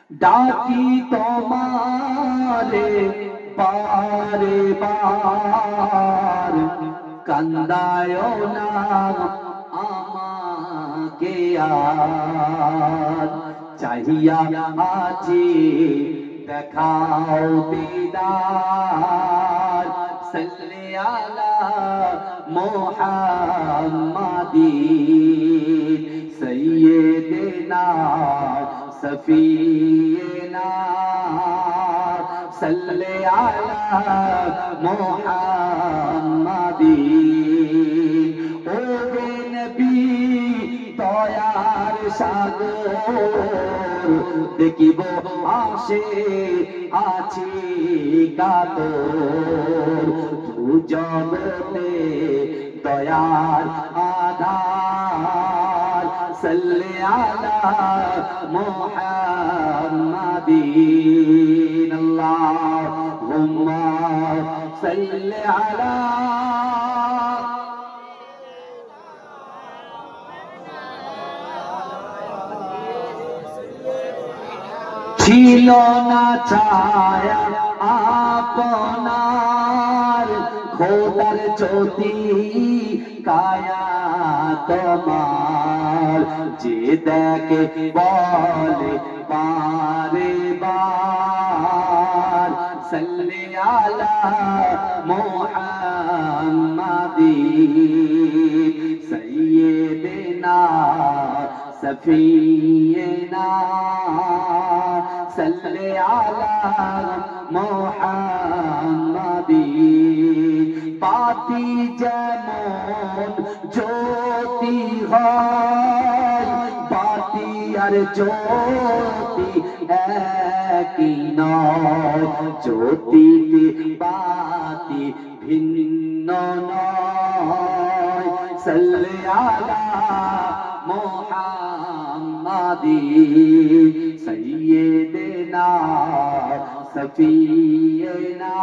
ডাকি তোমারে বারে বার, কান্দায় না আমাকে আর। চাহিয়া আছি দেখাও দিদার, সাল্লি আলা মুহাম্মাদিন সাইয়্যিদিনা সফিয়্যিনা, সাল্লি আলা মুহাম্মাদিন। ও নবী দয়ার সাগর, দেখিব আসে আছি কাতর, দু জগতে দয়ার আধার, সাল্লি আলা মুহাম্মাদিন। আল্লাহুম্মা সাল্লি আলা। ছিল না ছায়া আপনার, খোদার জ্যোতি কায়া তোমার, যে দেখে বলে বারে বার, সাল্লি আলা মুহাম্মাদিন সাইয়্যিদিনা সফিয়্যিনা, সাল্লি আলা মুহাম্মাদিন। বাতি যেমন জ্যোতি হয়, বাতি আর জ্যোতি একই নয়, জ্যোতিতে বাতি ভিন্ন নয়, সাল্লি আলা মুহাম্মাদিন সাইয়্যিদিনা সফিয়্যিনা।